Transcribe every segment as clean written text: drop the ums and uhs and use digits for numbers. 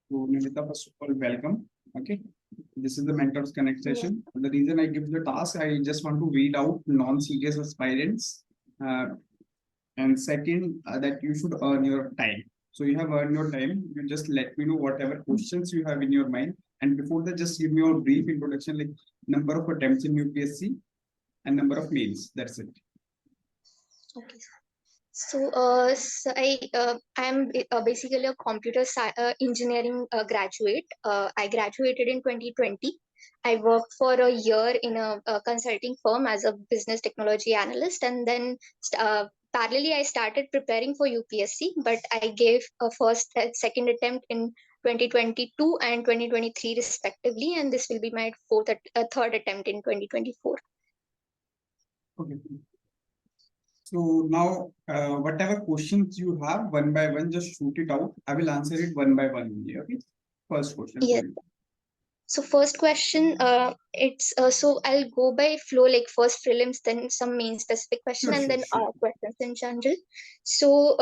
So, Nilita, first of all, welcome. Okay. This is the Mentors Connect Yeah. session. The reason I give the task, I just want to weed out non-serious aspirants. Uh, and second, that you should earn your time. So you have earned your time. You just let me know whatever questions you have in your mind. And before that, just give me a brief introduction, like number of attempts in UPSC and number of mails. That's it. Okay. I'm basically a engineering graduate. I graduated in 2020. I worked for a year in a consulting firm as a business technology analyst, and then parallelly I started preparing for UPSC. But I gave a first and second attempt in 2022 and 2023 respectively, and this will be my third attempt in 2024. Okay. So now, whatever questions you have, one by one, just shoot it out. I will answer it one by one only. Okay. First question for Yes. you. So first question, it's so I'll go by flow, like first prelims, then some main specific question, Sure, and sure, then sure. questions in general. So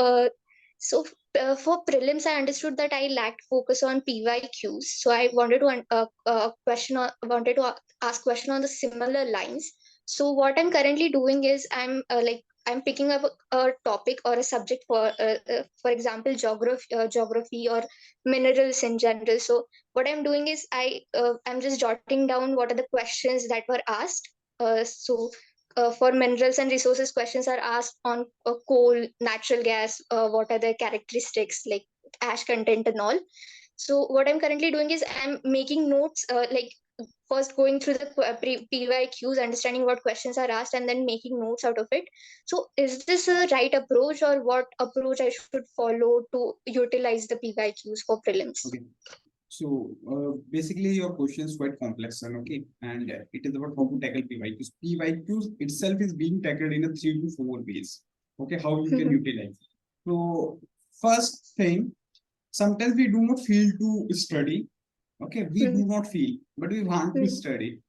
for prelims, I understood that I lacked focus on PYQs. So I wanted to ask question on the similar lines. So what I'm currently doing is I'm picking up a topic or a subject for example, geography or minerals in general. So what I'm doing is I'm just jotting down what are the questions that were asked. For minerals and resources, questions are asked on coal, natural gas, what are the characteristics like ash content and all. So what I'm currently doing is I'm making notes, like first going through the PYQs, understanding what questions are asked, and then making notes out of it. So is this a right approach, or what approach I should follow to utilize the PYQs for prelims? Okay. So basically, your question is quite complex, and okay, and it is about how to tackle PYQs. PYQs itself is being tackled in a 3 to 4 ways. Okay, how you can utilize. So first thing, sometimes we do not feel to study. Okay, we do not feel, but we want to study.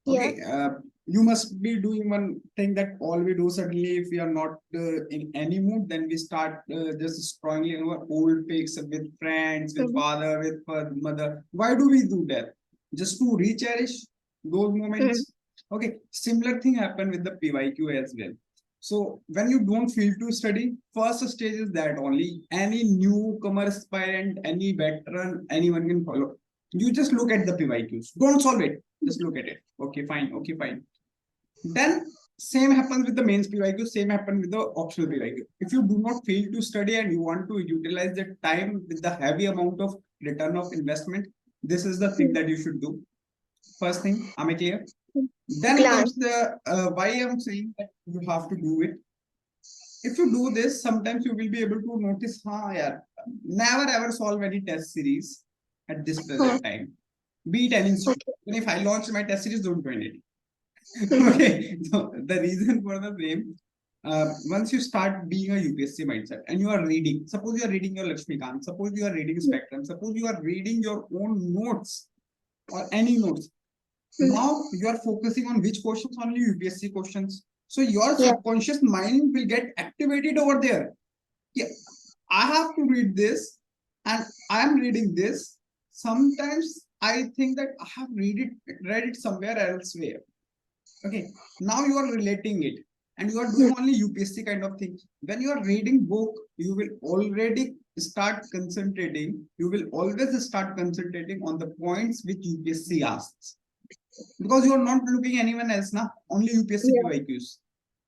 Yeah. Okay, you must be doing one thing that all we do suddenly, if we are not in any mood, then we start just scrolling in our old pics with friends, with father, with mother. Why do we do that? Just to re-cherish those moments. Okay, similar thing happen with the PYQ as well. So when you don't feel to study, first stage is that only any newcomer aspirant, any veteran, anyone can follow. You just look at the PYQs. Don't solve it. Just look at it. Okay, fine. Okay, fine. Then same happens with the mains PYQ. Same happens with the optional PYQ. If you do not feel to study and you want to utilize the time with the heavy amount of return of investment, this is the thing that you should do. First thing, am I clear? Then comes the why I'm saying that you have to do it. If you do this, sometimes you will be able to notice, yeah, never ever solve any test series at this present time. Be it any institute. Even if I launch my test series, don't join it. Okay, so the reason for the same, once you start being a UPSC mindset and you are reading, suppose you are reading your Lakshmikant, suppose you are reading Spectrum, suppose you are reading your own notes or any notes. Now you are focusing on which questions? Only UPSC questions. So your subconscious mind will get activated over there. Yeah, I have to read this, and I am reading this. Sometimes I think that I have read it somewhere elsewhere. Okay, now you are relating it, and you are doing only UPSC kind of thing. When you are reading book, you will already start concentrating. You will always start concentrating on the points which UPSC asks, because you are not looking anyone else now, only UPSC PYQs.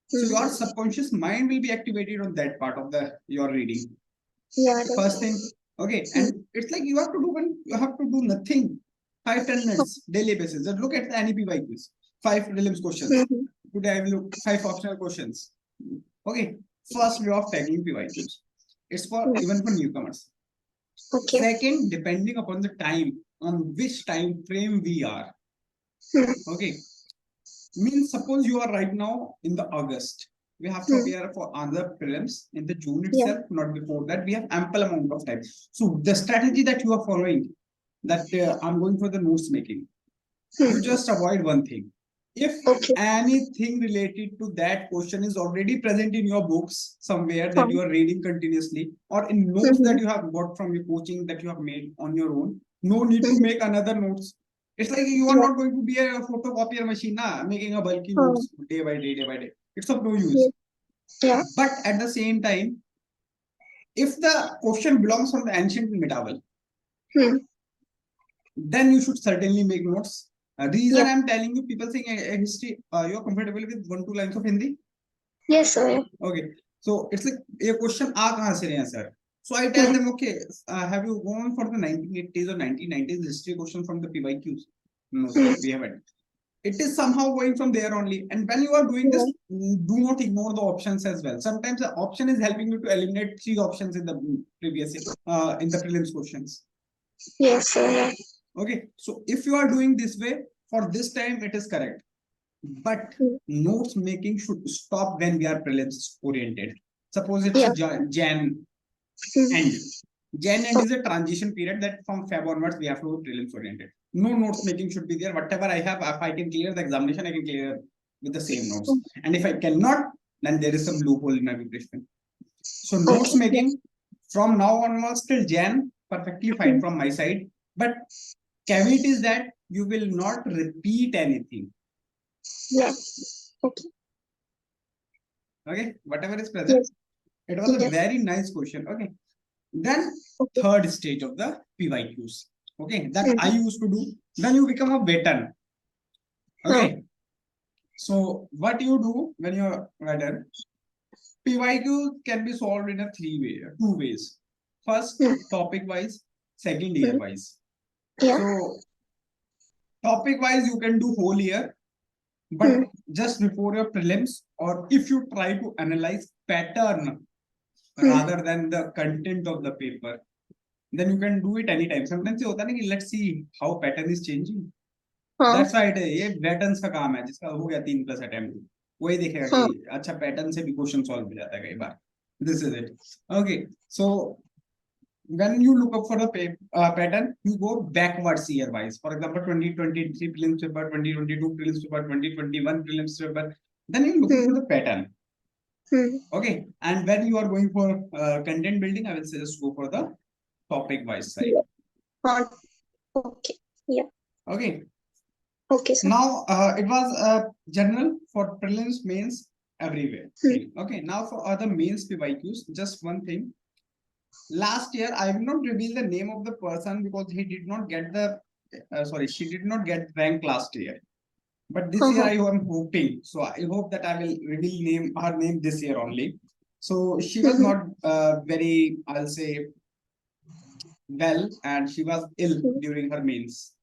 So your subconscious mind will be activated on that part of the your reading. Yeah. First thing, okay, and it's like you have to do nothing. 5-10 minutes daily basis. Just look at the any PYQs. 5 prelims questions. Today I will look 5 optional questions. Okay, first way of tackling PYQs. It's for even for newcomers. Okay. Second, depending upon the time, on which time frame we are. Okay, means suppose you are right now in the August. We have to appear for other prelims in the June itself, not before that. We have ample amount of time. So the strategy that you are following, that I'm going for the notes making, you just avoid one thing. If Okay. anything related to that question is already present in your books somewhere that you are reading continuously, or in notes that you have got from your coaching that you have made on your own, no need to make another notes. It's like you are not going to be a photocopier machine, making a bulky notes day by day, day by day. It's of no use. Yeah. But at the same time, if the question belongs from the ancient medieval, then you should certainly make notes. The reason I'm telling you, people saying a history, you're comfortable with 1-2 lines of Hindi? Yes, sir. Okay. So it's like a question, aa kahan se rahe hain, sir? So I tell them, okay, have you gone for the 1980s or 1990s history question from the PYQs? No, sir, we haven't. It is somehow going from there only. And when you are doing this, do not ignore the options as well. Sometimes the option is helping you to eliminate 3 options in the previous, in the prelims questions. Yes, sir. Okay. So if you are doing this way, for this time, it is correct. But notes making should stop when we are prelims oriented. Suppose it's a Jan end. Jan end is a transition period that from Feb onwards we have to be prelims oriented. No notes making should be there. Whatever I have, if I can clear the examination, I can clear with the same notes. And if I cannot, then there is some loophole in my preparation. So notes making from now onwards till Jan, perfectly fine from my side. But caveat is that you will not repeat anything. Yeah. Okay. Okay, whatever is present. It was a very nice question. Okay. Then third stage of the PYQs. Okay, that I used to do. Then you become a veteran. Okay. So what you do when you're veteran, PYQ can be solved in a 2 ways. First, topic wise, second year wise. So topic wise, you can do whole year, but just before your prelims, or if you try to analyze pattern rather than the content of the paper, then you can do it anytime. Sometimes ये होता है ना कि let's see how pattern is changing. That's why ये veterans का काम है जिसका हो गया 3+ attempt, वही देखेगा कि अच्छा pattern से भी question solve हो जाता है कई बार. This is it. Okay, so when you look up for the pattern, you go backwards year wise. For example, 2023 prelims paper, 2022 prelims paper, 2021 prelims paper. Then you look for the pattern. Okay, and when you are going for content building, I will suggest go for the topic wise side. Okay. Yeah. Okay. Okay, sir. Now it was general for prelims, mains, everywhere. Okay. Now for other mains PYQs, just one thing. Last year, I will not reveal the name of the person because he did not get the she did not get rank last year. But this year I am hoping. So I hope that I will reveal her name this year only. So she was not very, I'll say, well, and she was ill during her mains.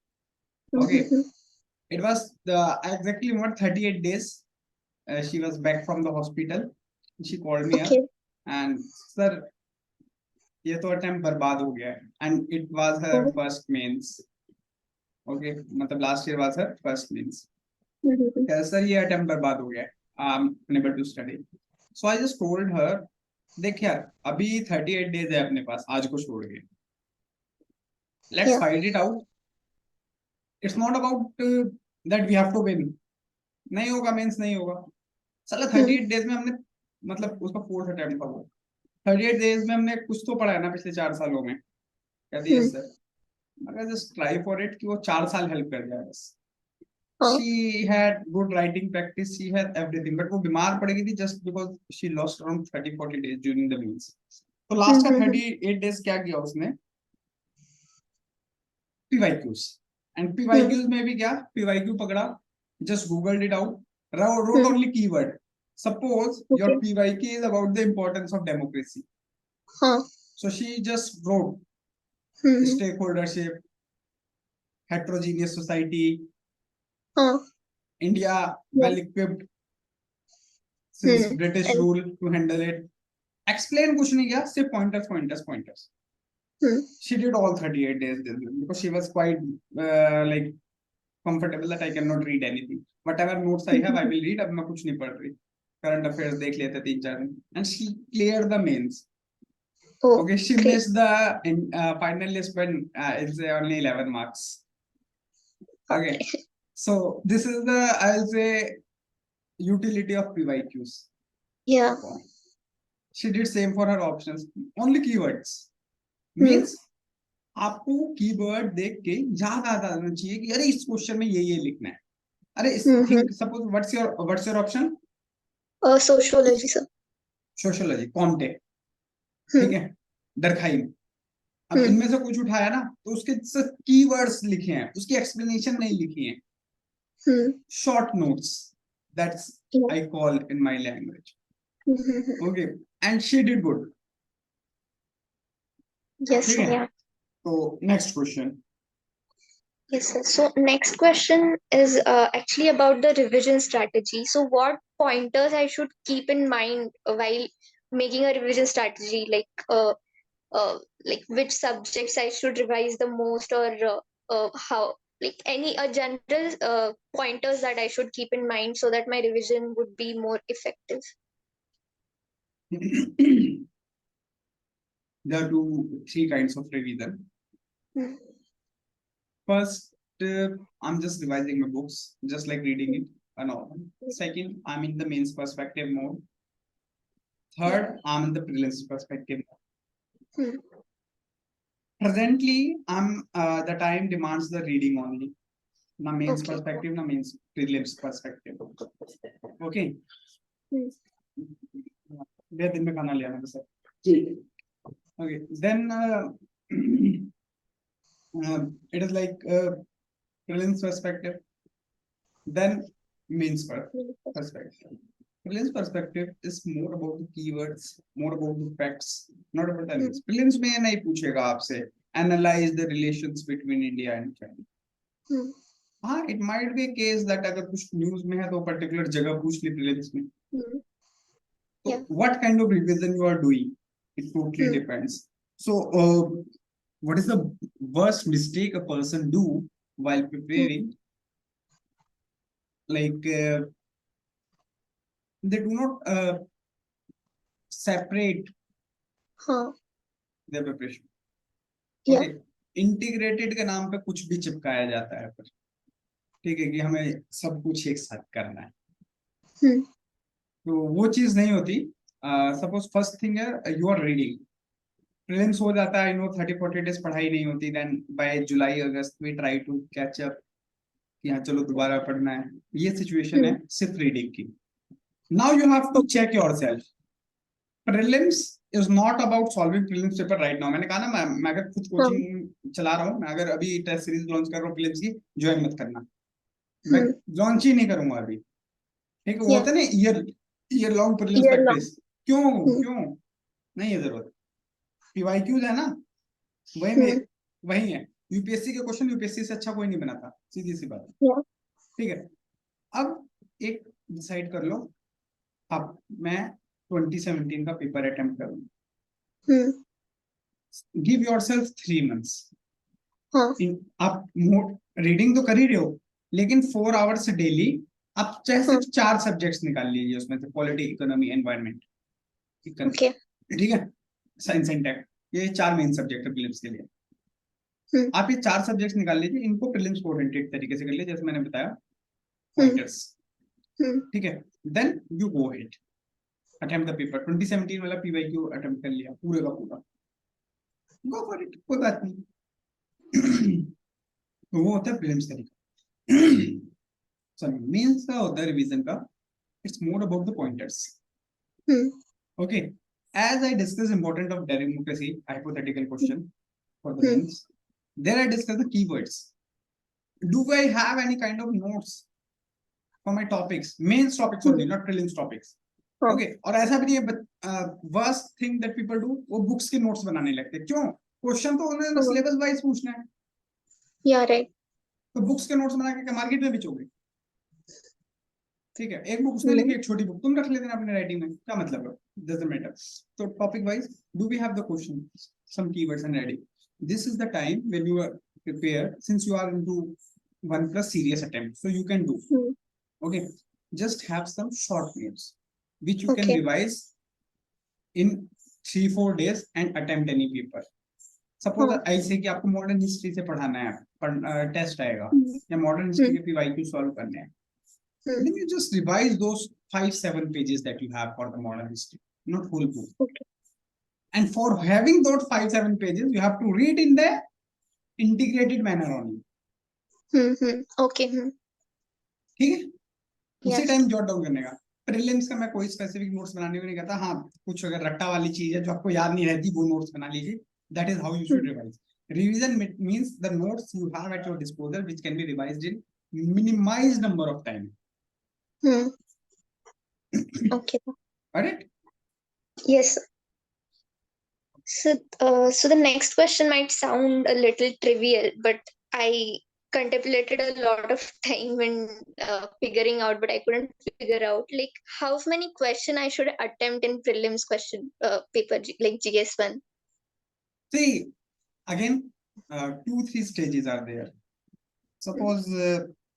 Okay. It was exactly 38 days. She was back from the hospital. She called me up and sir, ये तो attempt बर्बाद हो गया है. And it was her first mains. Okay, मतलब last year was her first mains. Sir, ये attempt बर्बाद हो गया है. I'm unable to study. So I just told her, देख यार, अभी 38 days है अपने पास, आज को छोड़ के. Let's fight it out. It's not about that we have to win. नहीं होगा मेंस नहीं होगा. साला 38 days में हमने मतलब उसका 4th attempt था वो. 38 days में हमने कुछ तो पढ़ा है ना पिछले 4 सालों में. कहती है सर, मगर just try for it कि वो 4 साल help कर जाए बस. She had good writing practice, she had everything, but वो बीमार पड़ गई थी just because she lost around 30-40 days during the meals. तो last का 38 days क्या किया उसने? PYQs. And PYQs में भी क्या? PYQ पकड़ा, just googled it out, wrote only keyword. Suppose your PYQ is about the importance of democracy. So she just wrote stakeholdership, heterogeneous society, India well equipped since British rule to handle it. Explain कुछ नहीं किया, सिर्फ pointers. She did all 38 days because she was quite like comfortable that I cannot read anything. Whatever notes I have, I will read. अब मैं कुछ नहीं पढ़ रही. Current affairs देख लेते 3-4 दिन. And she cleared the mains. Okay, she missed the final list when it's only 11 marks. Okay. So this is the, I'll say, utility of PYQs. Yeah. She did same for her options. Only keywords means आपको keyword देख के याद आ जाना चाहिए कि अरे इस question में ये लिखना है. अरे think suppose what's your option? Sociology sir. Sociology Comte, ठीक है, डरखाई. अब इनमें से कुछ उठाया ना तो उसके सिर्फ कीवर्ड्स लिखे हैं, उसकी एक्सप्लेनेशन नहीं लिखी है. Short notes, that's I call in my language. Okay, and she did good. Yes, sir. Yeah. So next question. Yes, sir. So next question is actually about the revision strategy. So what pointers I should keep in mind while making a revision strategy, like which subjects I should revise the most, or how, like any general pointers that I should keep in mind so that my revision would be more effective. There are three kinds of revision. First, I'm just revising my books, just like reading it and all. Second, I'm in the mains perspective mode. Third, I'm in the prelims perspective mode. Presently, the time demands the reading only. Na mains perspective, na mains prelims perspective. Okay. दिन में खाना ले आना sir. Okay, then it is like prelims perspective, then mains perspective. Prelims perspective is more about the keywords, more about the facts, not about the mains. Prelims में नहीं पूछेगा आपसे analyze the relations between India and China. हाँ, it might be a case that अगर कुछ news में है तो particular जगह पूछ ली prelims में. So what kind of revision you are doing? It totally depends. So, what is the worst mistake a person do while preparing? Like they do not separate their preparation. Okay. Integrated के नाम पे कुछ भी चिपकाया जाता है पर, ठीक है, कि हमें सब कुछ एक साथ करना है. तो वो चीज नहीं होती. सपोज फर्स्ट थिंग है, यू आर रीडिंग, प्रीलिम्स हो जाता है, 30-40 डेज पढ़ाई नहीं होती, then by July August we try to catch up कि हाँ चलो दोबारा पढ़ना है. ये सिचुएशन है सिर्फ रीडिंग की. Now you have to check yourself. Prelims is not about solving prelims paper right now. मैंने कहा ना, मैं अगर खुद कोचिंग चला रहा हूँ, मैं अगर अभी टेस्ट सीरीज लॉन्च कर रहा हूँ प्रीलिम्स की, ज्वाइन मत करना. मैं लॉन्च ही नहीं करूंगा अभी. ठीक है, वो होता है ना ईयर लॉन्ग प्रीलिम्स प्रैक्टिस. क्यों नहीं है जरूरत. पीवाईक्यूज है ना, वही है. यूपीएससी के क्वेश्चन यूपीएससी से अच्छा कोई नहीं बनाता, सीधी सी बात. ठीक है, अब एक डिसाइड कर लो, अब मैं 2017 का पेपर अटेम्प्ट करूंगा. Give yourself 3 months. आप रीडिंग तो कर ही रहे हो, लेकिन 4 hours डेली आप चाहे सिर्फ 4 सब्जेक्ट्स निकाल लीजिए उसमें से, पॉलिटी, इकोनॉमी, एनवायरनमेंट, ठीक है, साइंस एंड टेक. ये 4 मेन सब्जेक्ट है प्रीलिम्स के लिए. आप ये 4 सब्जेक्ट्स निकाल लीजिए, इनको प्रीलिम्स ओरिएंटेड तरीके से कर लीजिए, जैसे मैंने बताया पॉइंटर्स. ठीक है, then you go ahead, attempt the paper. 2017 वाला पीवाईक्यू अटेम्प्ट कर लिया पूरे का पूरा, गो फॉर इट, कोई बात नहीं. तो वो होता है प्रीलिम्स तरीका. सॉरी, मेंस का होता है रिवीजन का, it's more about the pointers. Okay, as I discuss importance of democracy, hypothetical question for the mains, there I discuss the keywords. Do I have any kind of notes for my topics, mains topics only, not prelims topics? Okay, और ऐसा भी नहीं है. worst thing that people do, वो books के notes बनाने लगते हैं. क्यों? क्वेश्चन तो उन्हें सिलेबस वाइज पूछना है. right. तो बुक्स के नोट्स बना के मार्केट में बेचोगे. ठीक है, एक बुक उसने लिखी, एक छोटी बुक तुम रख लेते ना अपने राइटिंग में, क्या मतलब है? Doesn't matter. So topic wise, do we have the question, some keywords and ready? This is the time when you are prepared, since you are into 1+ serious attempt, so you can do. Okay, just have some short notes which you can revise in 3-4 days and attempt any paper. Suppose हाँ, ऐसे कि आपको modern history से पढ़ाना है, test आएगा हम्म, या modern history हम्म, के पीवाईक्यू सॉल्व करने हैं, हम्म, then you just revise those 5-7 pages that you have for the modern history, not whole book. okay, And for having those 5-7 pages, you have to read in the integrated manner only. okay, ठीक है, उसी yes, time jot down करने का। Prelims का मैं कोई specific notes बनाने को नहीं कहता, हाँ कुछ अगर रट्टा वाली चीज है जो आपको याद नहीं रहती वो नोट्स बना लीजिए, that is how you should revise. Revision means the notes you have at your disposal which can be revised in minimized number of time. okay, Correct? yes. So the next question might sound a little trivial, but I contemplated a lot of time in figuring out, but I couldn't figure out like how many question I should attempt in prelims question paper like GS1. See, again, 2-3 stages are there. Suppose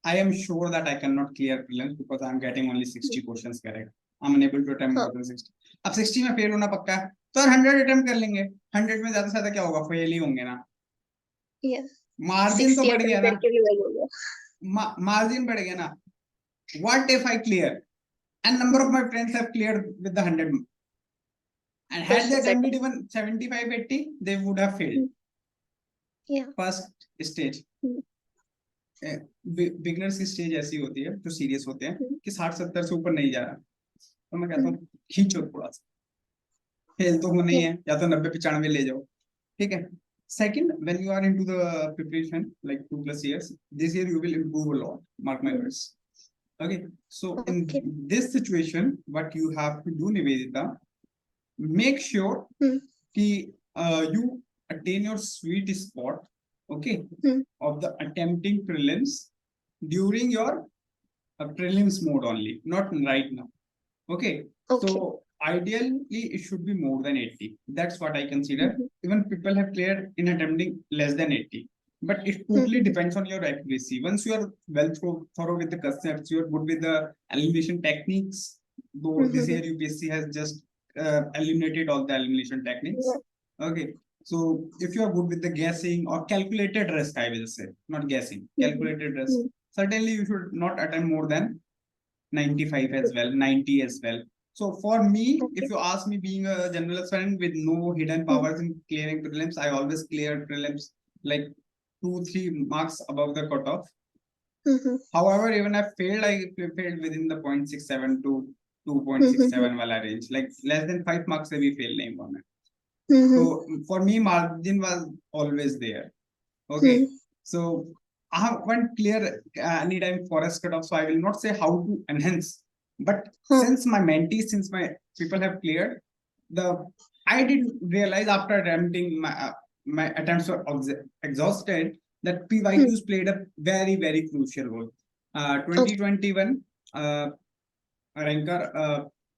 I am sure that I cannot clear prelims because I am getting only 60 questions correct. I'm unable to attempt more than 60. अब 60 में fail होना पक्का है तो 100 attempt कर लेंगे, 100 में ज्यादा से ज्यादा क्या होगा, फेल ही होंगे ना। Yeah, मार्जिन तो 60 बढ़ गया attempt ना, करके भी वही हो गया। मार्जिन बढ़ गया ना। What if I clear and number of my friends have cleared with the 100 and had they Questions attempted attempt. even 75-80 they would have failed. Yeah. First stage, beginners की स्टेज ऐसी होती है जो सीरियस होते हैं कि 60-70 से ऊपर नहीं जा रहा, तो मैं कहता हूँ खींचो थोड़ा सा, फेल तो होना ही है, या तो 90-95 ले जाओ, ठीक है। Second, when you are into the preparation like 2+ years, this year you will improve a lot, mark my words. Okay, so in this situation what you have to do, Nivedita, make sure कि you attain your sweet spot, okay, of the attempting prelims during your prelims mode only, not right now. Okay, so ideally it should be more than 80. That's what I consider. Even people have cleared in attempting less than 80, but it totally depends on your accuracy. Once you are well thorough with the concepts, you are good with the elimination techniques, though this year UPSC has just eliminated all the elimination techniques. Okay, so if you are good with the guessing or calculated risk, I will say, not guessing, calculated risk, certainly you should not attempt more than 95 as well, 90 as well. So for me, if you ask me, being a general aspirant with no hidden powers in clearing prelims, I always cleared prelims like 2-3 marks above the cutoff. However, even I failed within the 0.67 to 2.67 wala range, like less than 5 marks we fail nahi hua main. So for me, margin was always there. Okay, so I haven't clear anytime forest cutoff, so I will not say how to enhance. But since my mentees, since my people have cleared, I didn't realize after attempting my attempts were exhausted that PYQs played a very, very crucial role. 2021 ranker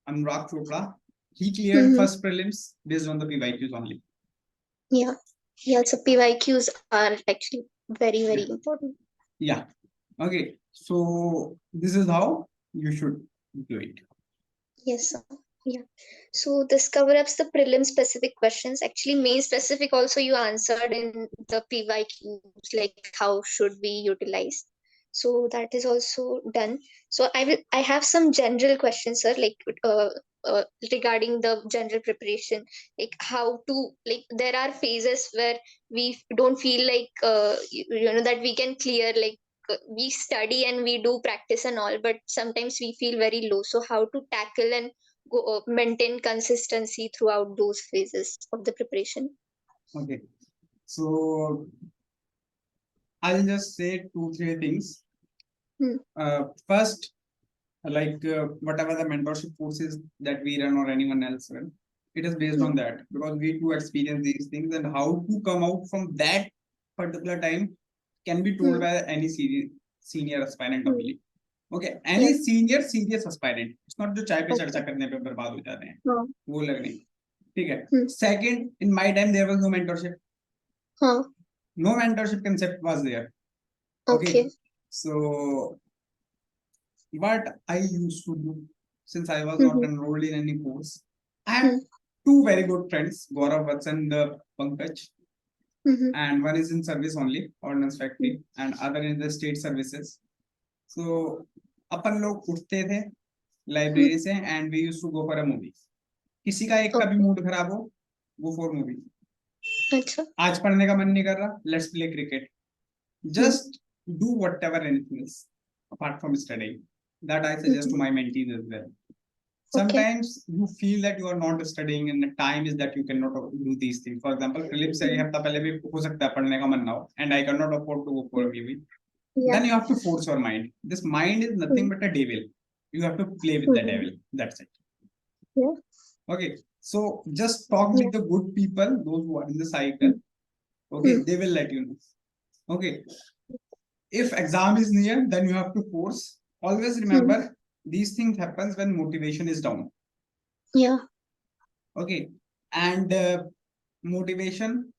Anurag Chopra, he cleared first prelims based on the PYQs only. Yeah, so PYQs are actually very, very important. Yeah. Okay, so this is how you should do it. Yes, sir. Yeah. So this covers up the prelim specific questions. Actually, main specific also you answered in the PYQs, like how should we utilize. So that is also done. So I have some general questions, sir, like regarding the general preparation, like how to, like there are phases where we don't feel like you know that we can clear, like we study and we do practice and all, but sometimes we feel very low. So how to tackle and maintain consistency throughout those phases of the preparation? Okay, so I'll just say 2-3 things. First, like whatever the mentorship courses that we run or anyone else run, it is based on that, because we too experience these things, and how to come out from that particular time can be told by any senior aspirant only. Okay, any senior serious aspirant, it's not जो चाय पे चर्चा करने पे बर्बाद हो जाते हैं, वो लग नहीं, ठीक है। Second, in my time there was no mentorship. No mentorship concept was there. Okay, so what I used to do, since I was not enrolled in any course, I have two very good friends, Gaurav Vats and Pankaj. and one is in service only, ordnance factory, and other in the state services. So अपन लोग उठते थे library से and we used to go for a movie. किसी का एक का भी mood खराब हो, go for movie. अच्छा. आज पढ़ने का मन नहीं कर रहा, let's play cricket. Just do whatever anything is apart from studying. That I suggest to my mentees as well. Sometimes you feel that you are not studying and the time is that you cannot do these things. For example, Philip से एक हफ्ता पहले भी हो सकता है पढ़ने का मन ना हो and I cannot afford to go for a movie. Then you have to force your mind. This mind is nothing but a devil. You have to play with the devil. That's it. Okay. So just talk with the good people, those who are in the cycle. Okay, they will let you know. Okay. If exam is near, then you have to force. Always remember, these things happens when motivation is down. Yeah. Okay. And motivation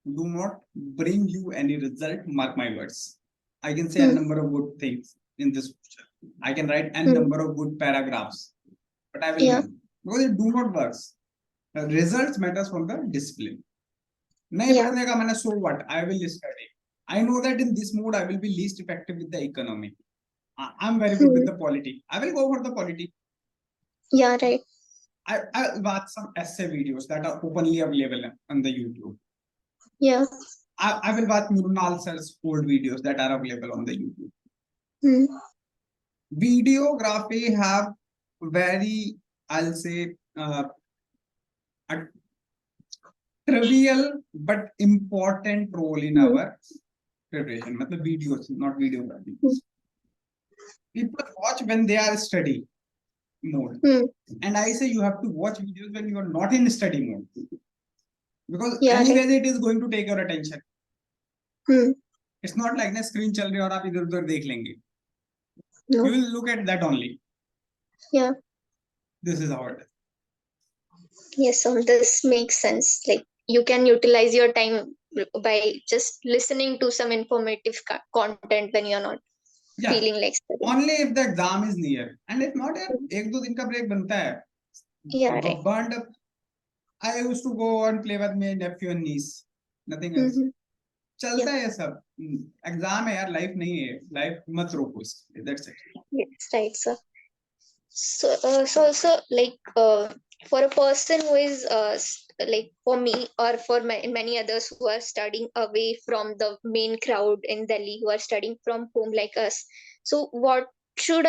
do not bring you any result. Mark my words. I can say a number of good things in this future. I can write a number of good paragraphs, but I will not, because it do not works. Results matters from the discipline. नहीं पढ़ने का मैंने, so what? I will study. I know that in this mode I will be least effective with the economy. I'm very good with the polity. I will go for the polity. Yeah, right. I'll watch some essay videos that are openly available on the YouTube. Yeah. I will watch Mrunal sir's old videos that are available on the YouTube. Videography have very, I'll say, a trivial but important role in our preparation. Matlab videos, not videography. People watch when they are study mode, and I say you have to watch videos when you are not in study mode, because anyways it is going to take your attention. It's not like na screen chal rahi aur aap idhar udhar dekh lenge. You will look at that only. Yeah. This is how it is. Yes, so this makes sense. Like you can utilize your time by just listening to some informative content when you're not feeling like studying. Only if the exam is near, and if not, ek do din ka break banta hai. Yeah, right. Burned up. I used to go and play with my nephew and niece. Nothing else. चलता है सब. Exam है यार, life नहीं है. Life मत रोको इसके. That's it. Yes, right, sir. So like for a person who is like for me or for many others who are studying away from the main crowd in Delhi, who are studying from home like us, so what should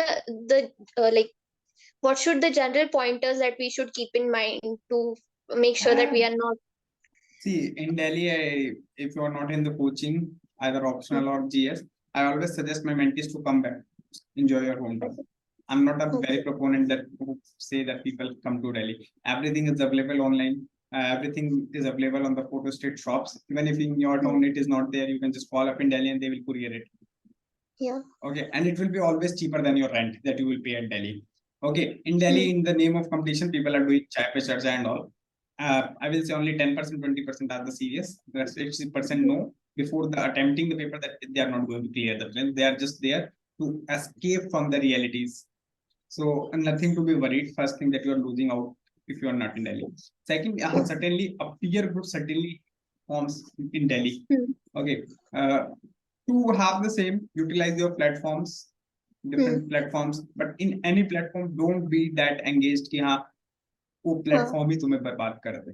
what should the general pointers that we should keep in mind to make sure that we are not? See, in Delhi, if you are not in the coaching, either optional or GS, I always suggest my mentees to come back, enjoy your hometown. I'm not a very proponent that who say that people come to Delhi. Everything is available online. Everything is available on the photo state shops. Even if in your town it is not there, you can just call up in Delhi and they will courier it. Yeah. Okay, and it will be always cheaper than your rent that you will pay at Delhi. Okay, in Delhi, in the name of competition, people are doing chai pe charcha and all. I will say only 10%, 20% are the serious. The rest 80% no. Before the attempting the paper, that they are not going to clear the print. They are just there to escape from the realities. So nothing to be worried. First thing that you are losing out if you are not in Delhi. Second, certainly a peer group certainly forms in Delhi. Okay. To have the same, utilize your platforms, different platforms, but in any platform, don't be that engaged कि हाँ वो platform ही तुम्हें बर्बाद कर दे.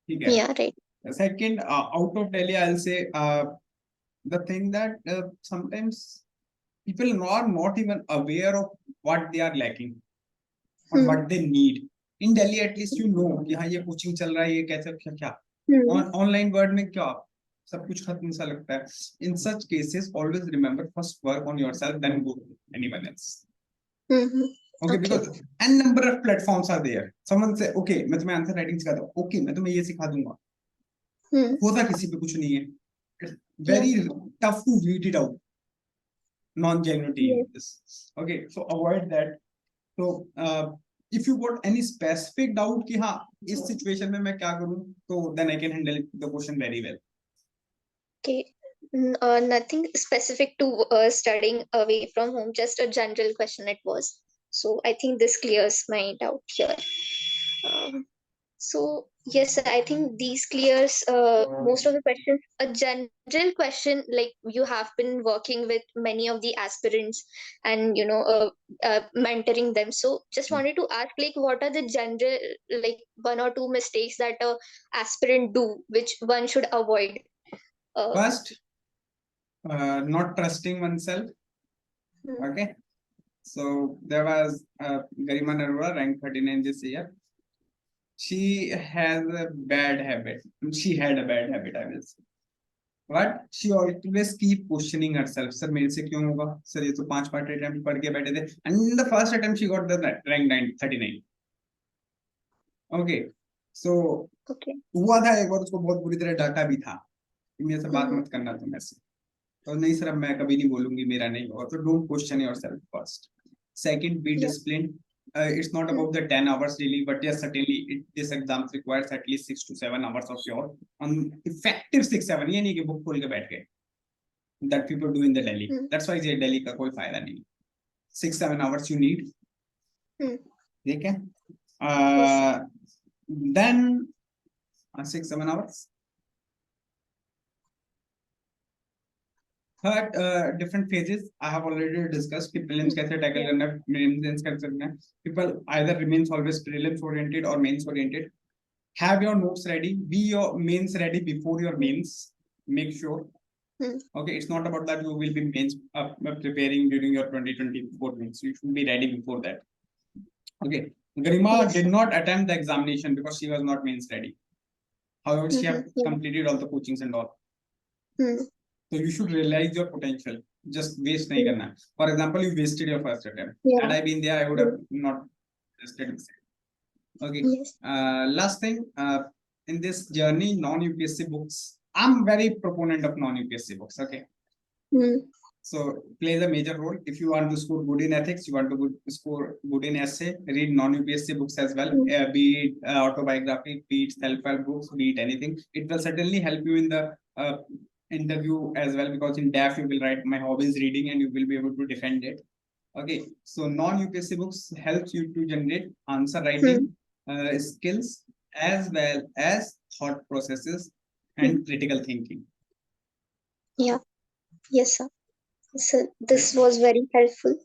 ठीक है? Yeah, right. Second, out of Delhi, I'll say the thing that sometimes people are not even aware of what they are lacking or what they need. In Delhi, at least you know कि हाँ ये coaching चल रहा है, ये कैसे क्या क्या. Online world में क्या सब कुछ खत्म सा लगता है. In such cases, always remember, first work on yourself, then go to anyone else. Okay, because n number of platforms are there. Someone say, okay, मैं तुम्हें आंसर राइटिंग सिखा दूँ. Okay, मैं तुम्हें ये सिखा दूंगा. होता किसी पे कुछ नहीं है. It's very tough to weed it out. Non-genuinity. Okay, so avoid that. So if you got any specific doubt कि हाँ इस situation में मैं क्या करूँ, तो then I can handle the question very well. Okay. Nothing specific to studying away from home, just a general question it was. So I think this clears my doubt here. So Yes, sir. I think these clears most of the questions. A general question, like you have been working with many of the aspirants and mentoring them. So just wanted to ask, like, what are the general, like, one or two mistakes that a aspirant do, which one should avoid? First, not trusting oneself. Hmm. Okay. So there was Garima Narora, rank 39 this year. She has a bad habit. She had a bad habit, I will say. But she always keep questioning herself. Sir, मेरे से क्यों होगा? Sir, ये तो 5 attempt पढ़ के बैठे थे. And in the first attempt, she got the rank 39. Okay. So Okay. हुआ था एक बार उसको बहुत बुरी तरह डांटा भी था. मेरे से बात Hmm. मत करना तुम ऐसे. तो नहीं सर, अब मैं कभी नहीं बोलूंगी, मेरा नहीं होगा. तो don't question yourself first. Second, be Yeah. disciplined. It's not Hmm. about the 10 hours daily, but yes, certainly this exam requires at least 6 to 7 hours of your effective 6-7. ये नहीं कि book खोल के बैठ गए. That people do in the Delhi. Hmm. That's why ये Delhi का कोई फायदा नहीं. 6-7 hours you need. Hmm. ठीक है? Yes, sir. Then 6-7 hours. Third, different phases I have already discussed. कि prelims कैसे tackle करना है, mains कैसे करना है. People either remains always prelims oriented or mains oriented. Have your notes ready. Be your mains ready before your mains. Make sure. Hmm. Okay, it's not about that you will be mains preparing during your 2024 mains. You should be ready before that. Okay, Garima Yes, did sir. not attempt the examination because she was not mains ready. However, she have Yeah. completed all the coachings and all. Hmm. So you should realize your potential. Just waste nahi karna. For example, you wasted your first attempt. Yeah. Had I been there, I would have not wasted it. Okay. Yes. Last thing, in this journey, non-UPSC books. I'm very proponent of non-UPSC books. Okay. Hmm. So plays a major role. If you want to score good in ethics, you want to score good in essay, read non-UPSC books as well. Be it autobiography, be it self-help books, be it anything. It will certainly help you in the interview as well, because in DAF you will write my hobby is reading and you will be able to defend it. Okay, so non-UPSC books helps you to generate answer writing skills as well as thought processes and critical thinking. Yeah. Yes, sir. So this was very helpful.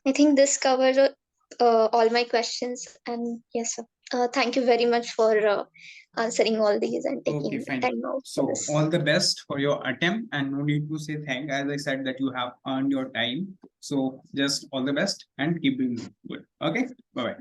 I think this covered all my questions. And yes, sir. Thank you very much for answering all these and Okay, taking fine. time out for So this. all the best for your attempt, and no need to say thank. As I said that you have earned your time. So just all the best and keep doing good. Okay, bye bye.